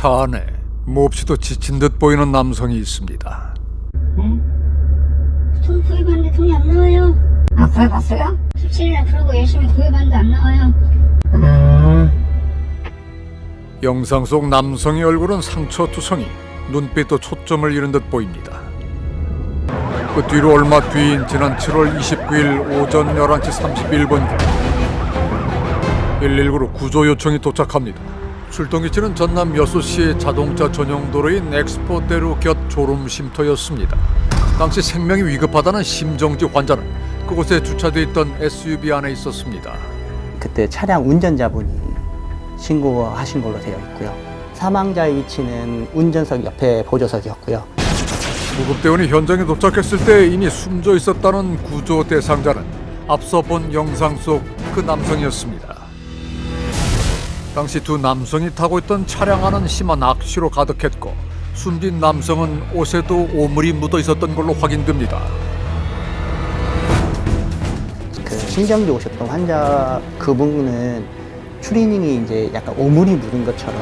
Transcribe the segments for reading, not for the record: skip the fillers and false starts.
차 안에 몹시도 지친 듯 보이는 남성이 있습니다. 돈 구입하는데 돈이 안 나와요. 아, 구해봤어요? 17일날 그러고 열심히 구입하는데 안 나와요. 영상 속 남성의 얼굴은 상처투성이, 눈빛도 초점을 잃은 듯 보입니다. 그 뒤로 얼마 뒤인 지난 7월 29일 오전 11시 31분경 119로 구조 요청이 도착합니다. 출동 위치는 전남 여수시의 자동차 전용 도로인 엑스포대로 곁 졸음 쉼터였습니다. 당시 생명이 위급하다는 심정지 환자는 그곳에 주차돼 있던 SUV 안에 있었습니다. 그때 차량 운전자분이 신고하신 걸로 되어 있고요. 사망자의 위치는 운전석 옆에 보조석이었고요. 구급대원이 현장에 도착했을 때 이미 숨져 있었다는 구조 대상자는 앞서 본 영상 속 그 남성이었습니다. 당시 두 남성이 타고 있던 차량 안은 심한 악취로 가득했고 숨진 남성은 옷에도 오물이 묻어 있었던 걸로 확인됩니다. 그 심정지 오셨던 환자 그분은 추리닝이 이제 약간 오물이 묻은 것처럼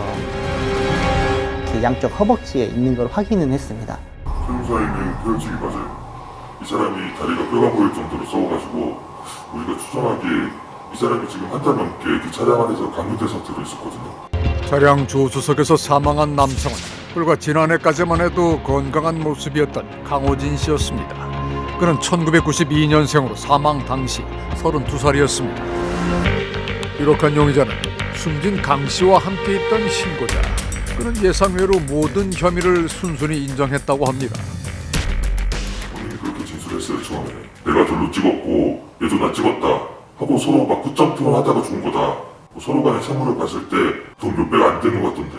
이렇게 양쪽 허벅지에 있는 걸 확인은 했습니다. 소유사에는 헤어지기 맞아요. 이 사람이 다리가 뼈가 보일 정도로 썩어가지고 우리가 추정하기에 이 사람이 지금 한 달 넘게 그 차량 안에서 감금된 상태로 있었거든요. 차량 조수석에서 사망한 남성은 불과 지난해까지만 해도 건강한 모습이었던 강호진 씨였습니다. 그는 1992년생으로 사망 당시 32살이었습니다. 유력한 용의자는 숨진 강 씨와 함께 있던 신고자. 그는 예상외로 모든 혐의를 순순히 인정했다고 합니다. 본인이 그렇게 진술했어요. 처음에 내가 절로 찍었고 얘도 나 찍었다 하고 서로 막 굿장 토론하다가 죽은 거다. 서로 간의 채무를 봤을 때 돈 몇백 안 되는 것 같던데.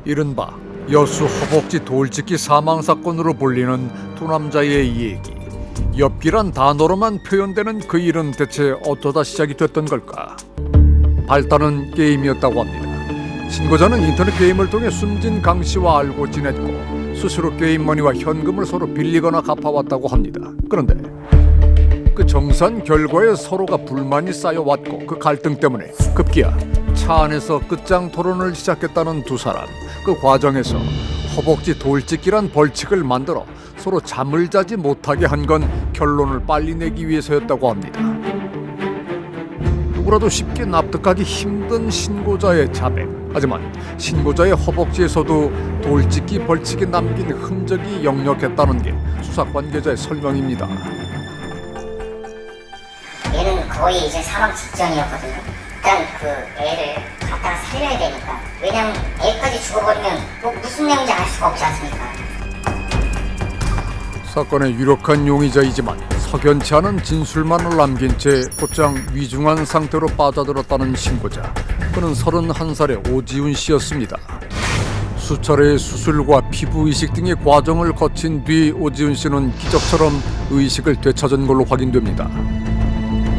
이른바 여수 허벅지 돌직기 사망 사건으로 불리는 두 남자의 얘기. 엽기란 단어로만 표현되는 그 일은 대체 어쩌다 시작이 됐던 걸까? 발단은 게임이었다고 합니다. 신고자는 인터넷 게임을 통해 숨진 강 씨와 알고 지냈고 스스로 게임 머니와 현금을 서로 빌리거나 갚아왔다고 합니다. 그런데 그 정산 결과에 서로가 불만이 쌓여왔고 그 갈등 때문에 급기야 차 안에서 끝장 토론을 시작했다는 두 사람. 그 과정에서 허벅지 돌직기란 벌칙을 만들어 서로 잠을 자지 못하게 한 건 결론을 빨리 내기 위해서였다고 합니다. 누구라도 쉽게 납득하기 힘든 신고자의 자백. 하지만 신고자의 허벅지에서도 돌직기 벌칙이 남긴 흔적이 역력했다는 게 수사 관계자의 설명입니다. 얘는 거의 이제 사망 직전이었거든요. 일단 그 애를 갖다가 살려야 되니까. 왜냐면 애까지 죽어버리면 뭐 무슨 내용인지 알 수가 없지 않습니까? 사건의 유력한 용의자이지만 석연치 않은 진술만을 남긴 채 곧장 위중한 상태로 빠져들었다는 신고자. 그는 31살의 오지훈 씨였습니다. 수차례의 수술과 피부 이식 등의 과정을 거친 뒤 오지훈 씨는 기적처럼 의식을 되찾은 걸로 확인됩니다.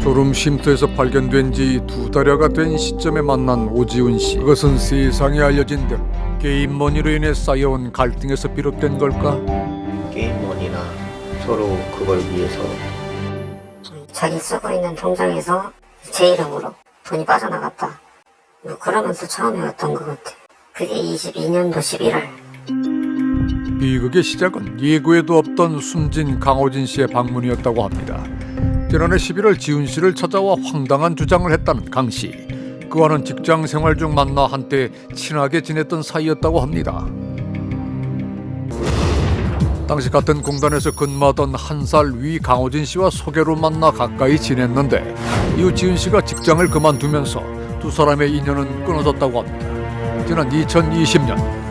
졸음 쉼터에서 발견된 지 2달여가 된 시점에 만난 오지훈 씨. 그것은 세상에 알려진 대로 게임머니로 인해 쌓여온 갈등에서 비롯된 걸까? 게임머니나 서로 그걸 위해서 자기 쓰고 있는 통장에서 제 이름으로 돈이 빠져나갔다. 뭐 그러면서 처음이었던 것 같아. 그게 22년도 11월. 비극의 시작은 예고에도 없던 숨진 강호진 씨의 방문이었다고 합니다. 지난해 11월 지훈 씨를 찾아와 황당한 주장을 했다는 강 씨. 그와는 직장 생활 중 만나 한때 친하게 지냈던 사이였다고 합니다. 당시 같은 공단에서 근무하던 1살 위 강호진 씨와 소개로 만나 가까이 지냈는데 이후 지훈 씨가 직장을 그만두면서 두 사람의 인연은 끊어졌다고 합니다. 지난 2020년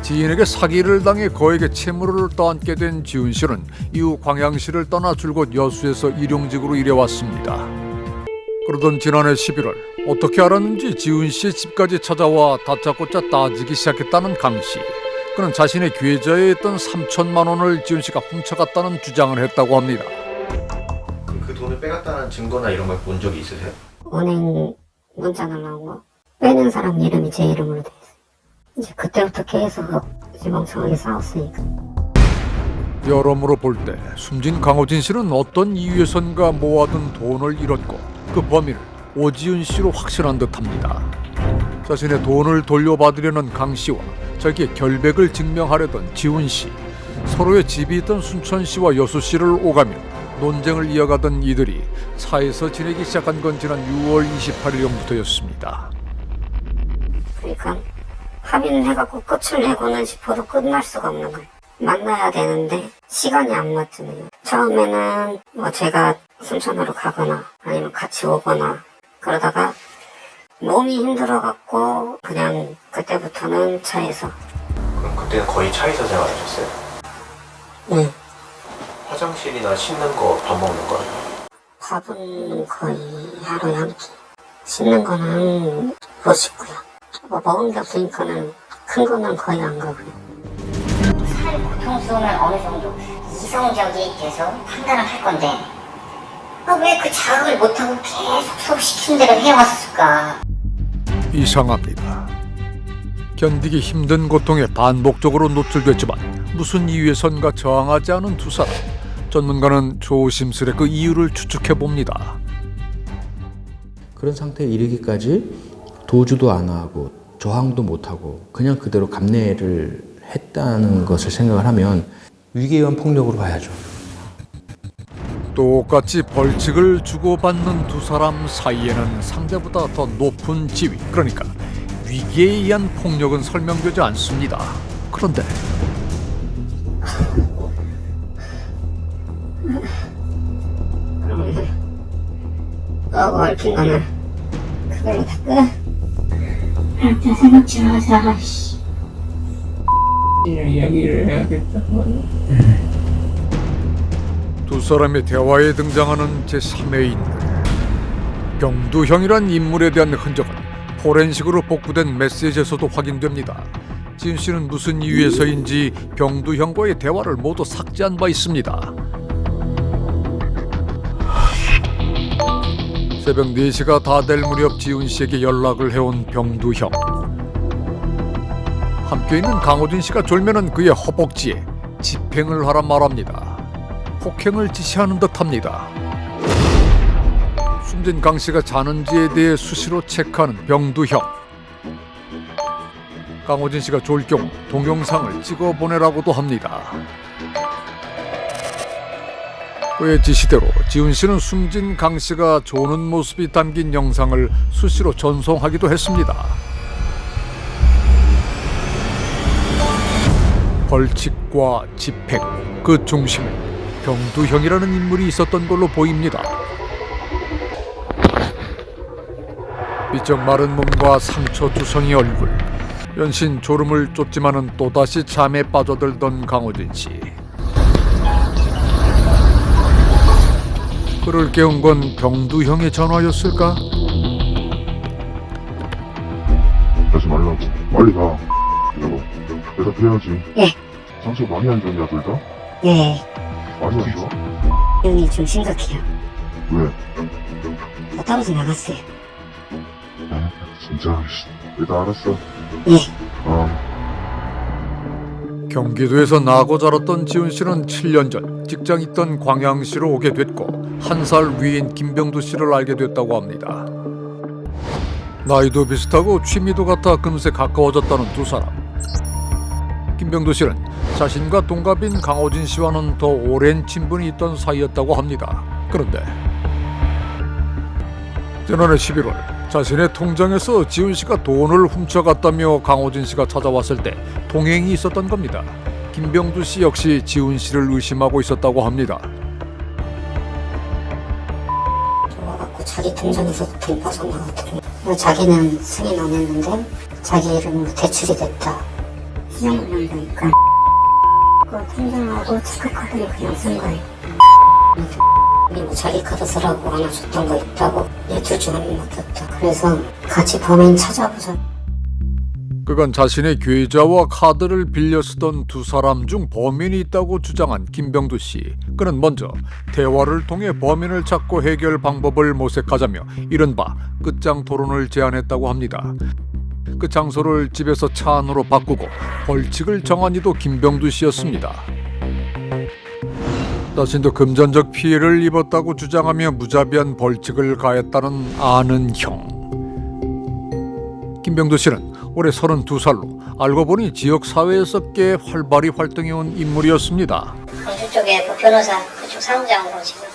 지인에게 사기를 당해 거액의 채무를 떠안게 된 지훈 씨는 이후 광양시를 떠나 줄곧 여수에서 일용직으로 일해왔습니다. 그러던 지난해 11월 어떻게 알았는지 지훈 씨의 집까지 찾아와 다짜고짜 따지기 시작했다는 강 씨. 그는 자신의 계좌에 있던 3천만 원을 지훈 씨가 훔쳐갔다는 주장을 했다고 합니다. 그 돈을 빼갔다는 증거나 이런 걸 본 적이 있으세요? 은행 문자가 나오고 빼는 사람 이름이 제 이름으로 돼 있어요. 이제 그때부터 계속 멍청하게 싸웠으니까. 여러모로 볼 때 숨진 강호진 씨는 어떤 이유에선가 모아둔 돈을 잃었고 그 범인을 오지훈 씨로 확신한 듯합니다. 자신의 돈을 돌려받으려는 강 씨와 자기의 결백을 증명하려던 지훈 씨, 서로의 집이 있던 순천 씨와 여수 씨를 오가며 논쟁을 이어가던 이들이 차에서 지내기 시작한 건 지난 6월 28일경부터였습니다. 그러니까 합의는 해갖고 끝을 내고는 싶어도 끝날 수가 없는 거예요. 만나야 되는데 시간이 안 맞잖아요. 처음에는 뭐 제가 순천으로 가거나 아니면 같이 오거나 그러다가 몸이 힘들어갖고 그냥 그때부터는 차에서. 그럼 그때는 거의 차에서 생활하셨어요? 네. 화장실이나 씻는 거, 밥 먹는 거? 밥은 거의 하루에 한 끼. 씻는 거는 못 씻고요. 뭐 먹은 게 없으니까는 큰 거는 거의 안 가고요. 살 고통수는 어느 정도 이성적이 돼서 판단을 할 건데 왜 그 자극을 못하고 계속 소비시키는 대로 해왔을까? 이상합니다. 견디기 힘든 고통에 반복적으로 노출됐지만 무슨 이유에선가 저항하지 않은 두 사람. 전문가는 조심스레 그 이유를 추측해 봅니다. 그런 상태에 이르기까지 도주도 안 하고 저항도 못 하고 그냥 그대로 감내를 했다는 것을 생각을 하면 위기에 의한 폭력으로 봐야죠. 똑같이 벌칙을 주고받는 두 사람 사이에는 상대보다 더 높은 지위, 그러니까 위기에 의한 폭력은 설명되지 않습니다. 그런데 너가 얽힌 거는 그걸로 다 끝. 일단 생각 좀 하자. 씨. 이야기를 해야겠다. 두 사람의 대화에 등장하는 제3의 인물 병두형이란 인물에 대한 흔적은 포렌식으로 복구된 메시지에서도 확인됩니다. 지은 씨는 무슨 이유에서인지 병두형과의 대화를 모두 삭제한 바 있습니다. 새벽 4시가 다 될 무렵 지훈 씨에게 연락을 해온 병두형. 함께 있는 강호진 씨가 졸면은 그의 허벅지에 집행을 하라 말합니다. 폭행을 지시하는 듯합니다. 숨진 강 씨가 자는지에 대해 수시로 체크하는 병두형. 강호진 씨가 졸 경우 동영상을 찍어 보내라고도 합니다. 그의 지시대로 지훈 씨는 숨진 강 씨가 조는 모습이 담긴 영상을 수시로 전송하기도 했습니다. 벌칙과 집행, 그 중심에 병두형이라는 인물이 있었던 걸로 보입니다. 비쩍 마른 몸과 상처 투성이 얼굴, 연신 졸음을 쫓지만은 또다시 잠에 빠져들던 강호진 씨. 그를 깨운 건 병두형의 전화였을까? 하지 말라고. 빨리 가. 기다려. 대답해야지. 예. 상처 많이 안 좋냐, 둘 다? 예. 많이 안 좋아? 형이 좀 심각해요. 왜? 저 떨어져 나갔어요. 진짜, 일단 알았어. 예. 경기도에서 나고 자랐던 지훈 씨는 7년 전 직장 있던 광양시로 오게 됐고 1살 위인 김병두 씨를 알게 됐다고 합니다. 나이도 비슷하고 취미도 같아 금세 가까워졌다는 두 사람. 김병두 씨는 자신과 동갑인 강호진 씨와는 더 오랜 친분이 있던 사이였다고 합니다. 그런데 지난해 11월 자신의 통장에서 지훈 씨가 돈을 훔쳐갔다며 강호진 씨가 찾아왔을 때 동행이 있었던 겁니다. 김병두 씨 역시 지훈 씨를 의심하고 있었다고 합니다. 와갖고 자기 통장에서 돈 빠져나갔더니 자기는 승인 안 했는데 자기 이름으로 대출이 됐다. 시장을 한다니까 그 통장하고 체크카드를 그냥 쓴 거예요. 뭐 자기 카드 쓰라고 하나 줬던 거 있다고 둘 중 하나 맡았다. 그래서 같이 범인 찾아보자. 그간 자신의 계좌와 카드를 빌려 쓰던 두 사람 중 범인이 있다고 주장한 김병두 씨. 그는 먼저 대화를 통해 범인을 찾고 해결 방법을 모색하자며 이른바 끝장 토론을 제안했다고 합니다. 그 장소를 집에서 차 안으로 바꾸고 벌칙을 정한 이도 김병두 씨였습니다. 자신도 금전적 피해를 입었다고 주장하며 무자비한 벌칙을 가했다는 아는 형. 김병두 씨는 올해 32살로 알고 보니 지역사회에서 꽤 활발히 활동해온 인물이었습니다. 광주 쪽에 그 변호사 그쪽 사무장으로 지금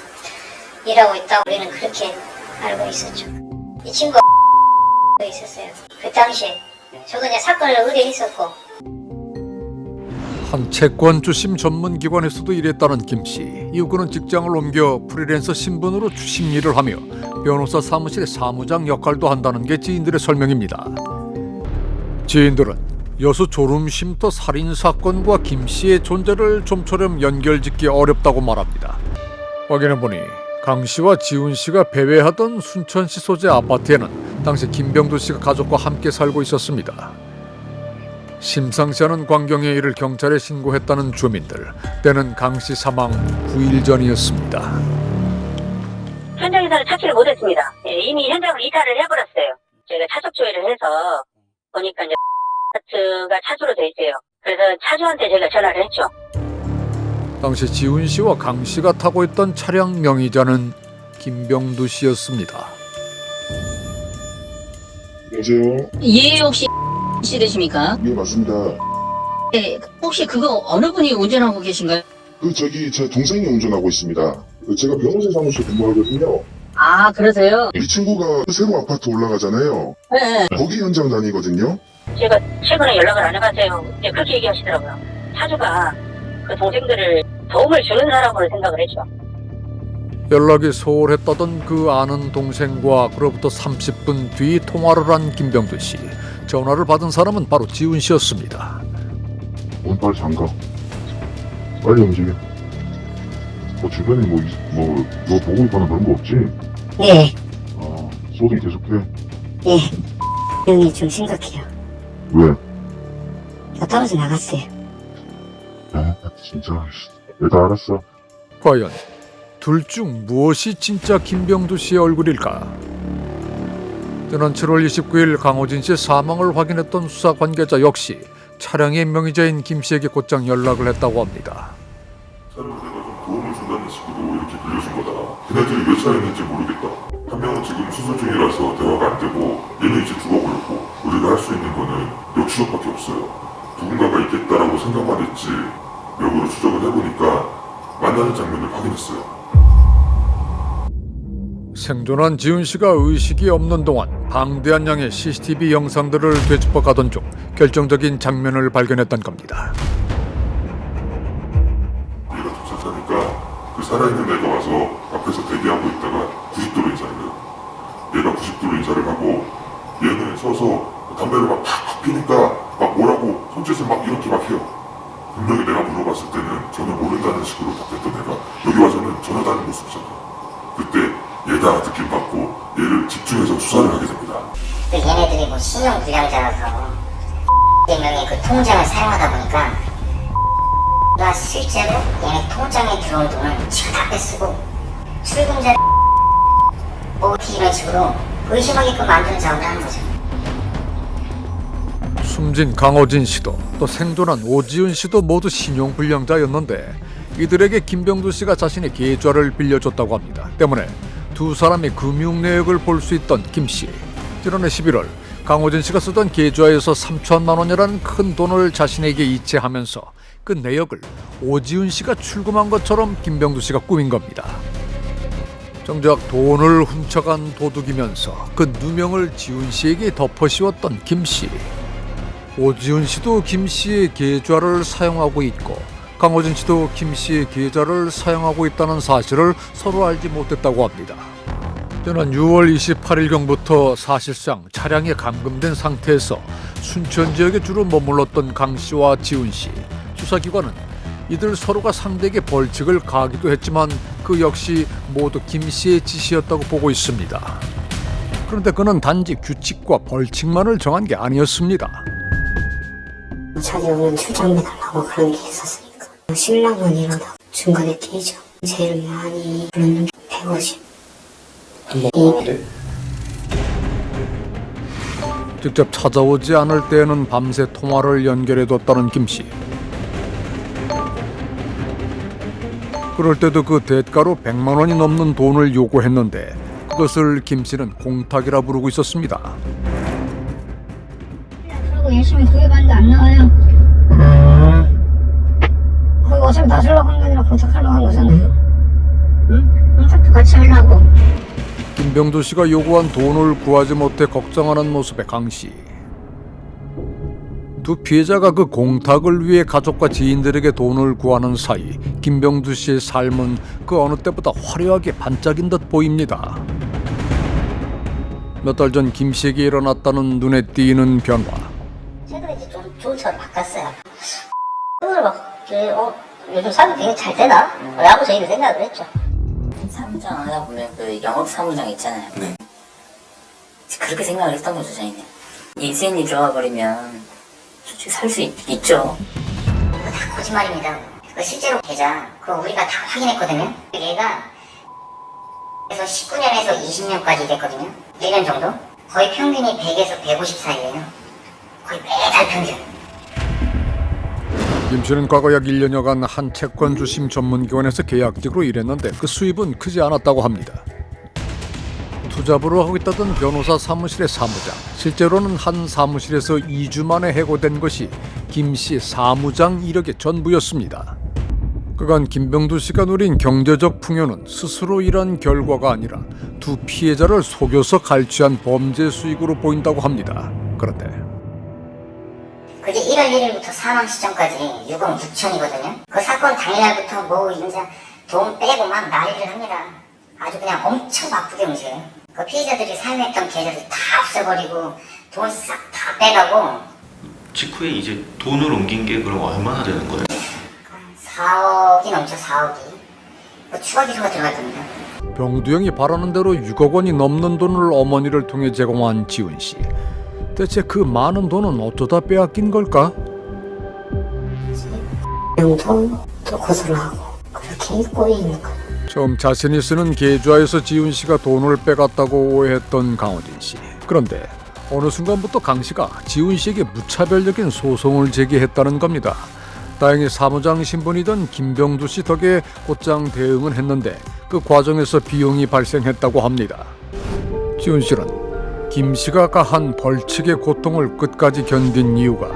일하고 있다고 우리는 그렇게 알고 있었죠. 이 친구가 있었어요. 그 당시에 저도 이제 사건을 의뢰했었고. 한 채권 주심 전문 기관에서도 일했다는 김 씨. 이후 그는 직장을 옮겨 프리랜서 신분으로 주심 일을 하며 변호사 사무실의 사무장 역할도 한다는 게 지인들의 설명입니다. 지인들은 여수 졸음쉼터 살인 사건과 김 씨의 존재를 좀처럼 연결짓기 어렵다고 말합니다. 확인해보니 강 씨와 지훈 씨가 배회하던 순천시 소재 아파트에는 당시 김병두 씨가 가족과 함께 살고 있었습니다. 심상치 않은 광경에 이를 경찰에 신고했다는 주민들. 때는 강 씨 사망 9일 전이었습니다. 현장에서는 찾지를 못했습니다. 이미 현장을 이탈을 해버렸어요. 저희가 차적 조회를 해서 보니까 이제 아파트가 차주로 돼 있어요. 그래서 차주한테 제가 전화를 했죠. 당시 지훈 씨와 강 씨가 타고 있던 차량 명의자는 김병두 씨였습니다. 여보세요? 예, 혹시 씨 되십니까? 예, 맞습니다. 네, 혹시 그거 어느 분이 운전하고 계신가요? 저기 제 동생이 운전하고 있습니다. 제가 변호사 사무실 근무하거든요. 아, 그러세요? 이 친구가 새로 아파트 올라가잖아요. 네. 거기 현장 다니거든요. 제가 최근에 연락을 안 해봤어요. 이제 그렇게 얘기하시더라고요. 차주가 그 동생들을 도움을 주는 사람으로 생각을 했죠. 연락이 소홀했다던 그 아는 동생과 그로부터 30분 뒤 통화를 한 김병두 씨. 전화를 받은 사람은 바로 지훈 씨였습니다. 오늘 빨리 장가. 빨리 움직여. 주변에 너 보고 있거나 그런 거 없지? 네, 소송 계속해. 네. 형이 좀 심각해요. 왜? 저 떨어져 나갔어요. 진짜. 일단 알았어. 과연 둘 중 무엇이 진짜 김병두 씨의 얼굴일까? 지난 7월 29일 강호진 씨의 사망을 확인했던 수사 관계자 역시 차량의 명의자인 김 씨에게 곧장 연락을 했다고 합니다. 차를 내가 좀 도움을 준다는 식으로 이렇게 빌려준 거다. 걔네들이 왜 차였는지 모르겠다. 한 명은 지금 수술 중이라서 대화가 안 되고 얘는 이제 죽어버렸고 우리가 할 수 있는 거는 역추적밖에 없어요. 누군가가 있겠다라고 생각만 했지 역으로 추적을 해보니까 만나는 장면을 확인했어요. 생존한 지훈 씨가 의식이 없는 동안 방대한 양의 CCTV 영상들을 되짚어 가던 중 결정적인 장면을 발견했던 겁니다. 얘가 도착하니까 그 살아있는 애가 와서 앞에서 대기하고 있다가 90도로 인사를 해요. 얘가 90도로 인사를 하고 얘는 서서 담배를 막 팍팍 피니까 막 뭐라고 손짓을 막 이렇게 막 해요. 분명히 내가 물어봤을 때는 전혀 모른다는 식으로 답했던 애가 여기 와서는 전혀 다른 모습이잖아요. 그때 얘다 느낌 받고 얘를 집중해서 수사를 하게 됩니다. 그 얘네들이 뭐 신용 불량자라서 명의 그 통장을 사용하다 보니까 나 실제로 얘네 통장에 들어온 돈을 지가 다 뺏쓰고 출금자 OT 이런 식으로 의심하게끔 만드는 작업을 하는 거죠. 숨진 강호진 씨도 또 생존한 오지훈 씨도 모두 신용불량자였는데 이들에게 김병두 씨가 자신의 계좌를 빌려줬다고 합니다. 때문에 두 사람의 금융 내역을 볼 수 있던 김 씨. 지난해 11월 강호진 씨가 쓰던 계좌에서 3천만 원이라는 큰 돈을 자신에게 이체하면서 그 내역을 오지훈 씨가 출금한 것처럼 김병두 씨가 꾸민 겁니다. 정작 돈을 훔쳐간 도둑이면서 그 누명을 지훈 씨에게 덮어씌웠던 김 씨. 오지훈 씨도 김 씨의 계좌를 사용하고 있고 강호진 씨도 김 씨의 계좌를 사용하고 있다는 사실을 서로 알지 못했다고 합니다. 지난 6월 28일경부터 사실상 차량에 감금된 상태에서 순천 지역에 주로 머물렀던 강 씨와 지훈 씨. 수사기관은 이들 서로가 상대에게 벌칙을 가하기도 했지만 그 역시 모두 김 씨의 짓이었다고 보고 있습니다. 그런데 그는 단지 규칙과 벌칙만을 정한 게 아니었습니다. 자기 오면 출장해달라고 그런 게 있었으니까 10만 원이라도 중간에 떼죠. 제일 많이 부르는 게 150. 직접 찾아오지 않을 때에는 밤새 통화를 연결해뒀다는 김씨. 그럴 때도 그 대가로 100만 원이 넘는 돈을 요구했는데 그것을 김씨는 공탁이라 부르고 있었습니다. 하고 열심히 구해봤는데 안 나와요. 거기 어차피 놔주려고 한 게 아니라 부탁하려고 한 거잖아요. 응? 부탁도 같이 하려고. 김병두 씨가 요구한 돈을 구하지 못해 걱정하는 모습의 강 씨. 두 피해자가 그 공탁을 위해 가족과 지인들에게 돈을 구하는 사이 김병두 씨의 삶은 그 어느 때보다 화려하게 반짝인 듯 보입니다. 몇 달 전 김 씨에게 일어났다는 눈에 띄는 변화. 최근에 이제 좀 좋은 차로 바꿨어요. 그걸 막 요즘 사람이 되게 잘 되나? 라고 저희는 생각을 했죠. 사무장 하다 보면 그 영업 사무장 있잖아요. 네. 그렇게 생각을 했던 거죠, 저희는. 인생이 좋아버리면 솔직히 살 수 있죠. 그거 다 거짓말입니다. 실제로 계좌 그거 우리가 다 확인했거든요. 얘가 그래서 19년에서 20년까지 됐거든요. 1년 정도. 거의 평균이 100에서 150 사이예요. 거의 매달 평균. 김 씨는 과거 약 1년여간 한 채권 주심 전문기관에서 계약직으로 일했는데 그 수입은 크지 않았다고 합니다. 투잡으로 하고 있다던 변호사 사무실의 사무장, 실제로는 한 사무실에서 2주 만에 해고된 것이 김 씨 사무장 이력의 전부였습니다. 그간 김병두 씨가 누린 경제적 풍요는 스스로 일한 결과가 아니라 두 피해자를 속여서 갈취한 범죄 수익으로 보인다고 합니다. 그런데 그게 1월 1일부터 사망 시점까지 6억 6천이거든요. 그 사건 당일날부터 뭐 이제 돈 빼고 막 난리를 합니다. 아주 그냥 엄청 바쁘게 움직여요. 그 피해자들이 사용했던 계좌를 다 없애버리고 돈 싹 다 빼가고. 직후에 이제 돈을 옮긴 게 그럼 얼마나 되는 거예요? 4억이 넘죠. 4억이. 그 추가 기소가 들어갔답니다. 병두 형이 바라는 대로 6억 원이 넘는 돈을 어머니를 통해 제공한 지훈 씨. 대체 그 많은 돈은 어쩌다 빼앗긴 걸까? 형도 또 고소를 하고 그렇게 꼬여 있는 거예요. 처음 자신이 쓰는 계좌에서 지훈 씨가 돈을 빼갔다고 오해했던 강호진 씨. 그런데 어느 순간부터 강 씨가 지훈 씨에게 무차별적인 소송을 제기했다는 겁니다. 다행히 사무장 신분이던 김병두 씨 덕에 곧장 대응은 했는데 그 과정에서 비용이 발생했다고 합니다. 지훈 씨는 김 씨가 가한 벌칙의 고통을 끝까지 견딘 이유가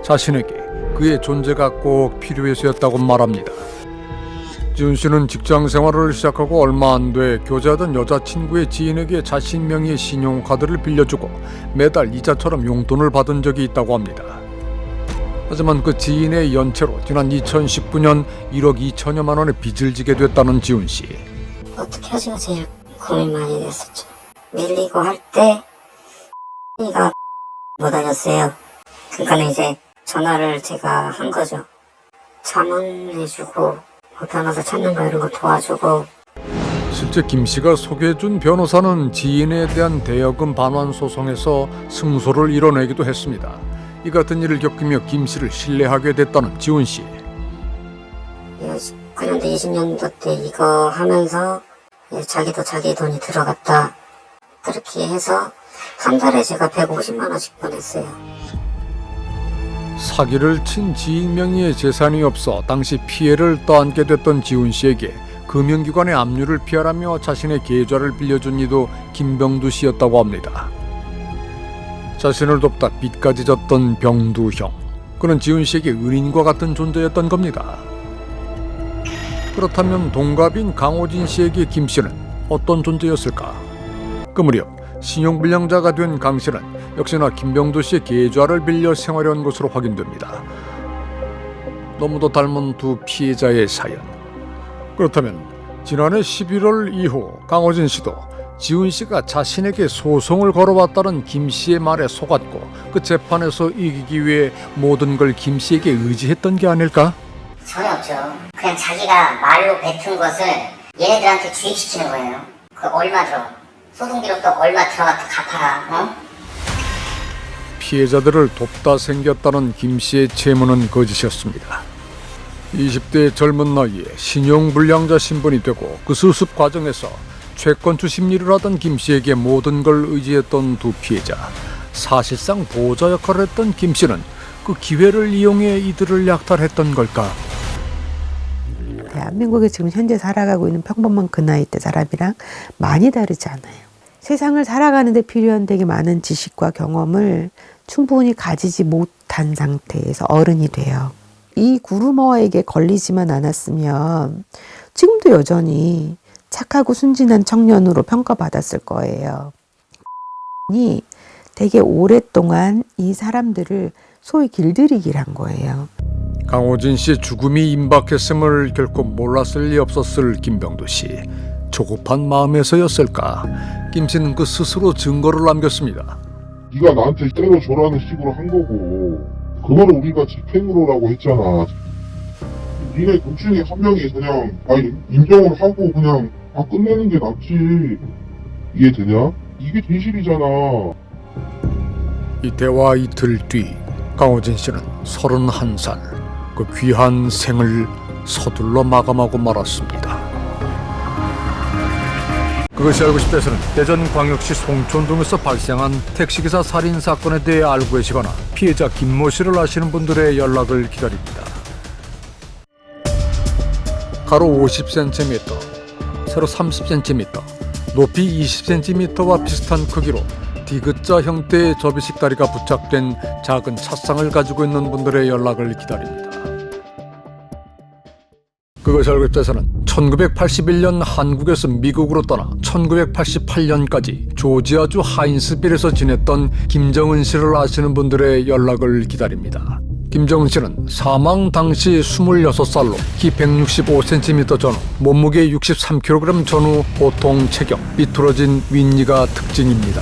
자신에게 그의 존재가 꼭 필요해서였다고 말합니다. 지훈 씨는 직장 생활을 시작하고 얼마 안 돼 교제하던 여자친구의 지인에게 자신 명의의 신용카드를 빌려주고 매달 이자처럼 용돈을 받은 적이 있다고 합니다. 하지만 그 지인의 연체로 지난 2019년 1억 2천여만 원의 빚을 지게 됐다는 지훈 씨. 어떻게 하지가 제일 고민 많이 됐었죠. 밀리고 할 때 가 못 다녔어요. 그러니까 이제 전화를 제가 한 거죠. 자문해주고 변호사 찾는 거 이런 거 도와주고. 실제 김 씨가 소개해준 변호사는 지인에 대한 대여금 반환 소송에서 승소를 이뤄내기도 했습니다. 이 같은 일을 겪으며 김 씨를 신뢰하게 됐다는 지훈 씨. 19년도 20년도 때 이거 하면서 자기도 자기 돈이 들어갔다. 그렇게 해서 한 달에 제가 150만 원씩 보냈어요. 사기를 친 지인 명의의 재산이 없어 당시 피해를 떠안게 됐던 지훈 씨에게 금융기관의 압류를 피하라며 자신의 계좌를 빌려준 이도 김병두 씨였다고 합니다. 자신을 돕다 빚까지 졌던 병두 형. 그는 지훈 씨에게 은인과 같은 존재였던 겁니다. 그렇다면 동갑인 강호진 씨에게 김 씨는 어떤 존재였을까? 그 무렵 신용불량자가 된 강 씨는 역시나 김병두 씨의 계좌를 빌려 생활해온 것으로 확인됩니다. 너무도 닮은 두 피해자의 사연. 그렇다면 지난해 11월 이후 강호진 씨도 지훈 씨가 자신에게 소송을 걸어왔다는 김 씨의 말에 속았고 그 재판에서 이기기 위해 모든 걸 김 씨에게 의지했던 게 아닐까? 전혀 없죠. 그냥 자기가 말로 뱉은 것을 얘네들한테 주입시키는 거예요. 그 얼마 들어. 소송기록도 얼마 들어갔다 갚아라. 어? 피해자들을 돕다 생겼다는 김 씨의 채무는 거짓이었습니다. 20대의 젊은 나이에 신용불량자 신분이 되고 그 수습 과정에서 채권주 심리를 하던 김 씨에게 모든 걸 의지했던 두 피해자. 사실상 보호자 역할을 했던 김 씨는 그 기회를 이용해 이들을 약탈했던 걸까? 대한민국에 지금 현재 살아가고 있는 평범한 그 나이 대 사람이랑 많이 다르지 않아요. 세상을 살아가는 데 필요한 되게 많은 지식과 경험을 충분히 가지지 못한 상태에서 어른이 돼요. 이 구루머에게 걸리지만 않았으면 지금도 여전히 착하고 순진한 청년으로 평가받았을 거예요. 이 되게 오랫동안 이 사람들을 소위 길들이기를 한 거예요. 강호진 씨의 죽음이 임박했음을 결코 몰랐을 리 없었을 김병도 씨. 조급한 마음에서였을까? 김 씨는 그 스스로 증거를 남겼습니다. 네가 나한테 때려줘라는 식으로 한 거고 그거를 우리가 집행으로라고 했잖아. 니네 둘 중에 한 명이 그냥 인정을 하고 그냥 끝내는 게 낫지. 이해되냐? 이게 진실이잖아. 이 대화 이틀 뒤 강호진 씨는 31살 그 귀한 생을 서둘러 마감하고 말았습니다. 그것이 알고 싶다에서는 대전광역시 송촌동에서 발생한 택시기사 살인사건에 대해 알고 계시거나 피해자 김모 씨를 아시는 분들의 연락을 기다립니다. 가로 50cm, 세로 30cm, 높이 20cm와 비슷한 크기로 디귿자 형태의 접이식 다리가 부착된 작은 찻상을 가지고 있는 분들의 연락을 기다립니다. 그것이 알고 싶다에서는 1981년 한국에서 미국으로 떠나 1988년까지 조지아주 하인스빌에서 지냈던 김정은 씨를 아시는 분들의 연락을 기다립니다. 김정은 씨는 사망 당시 26살로 키 165cm 전후, 몸무게 63kg 전후 보통 체격, 삐뚤어진 윗니가 특징입니다.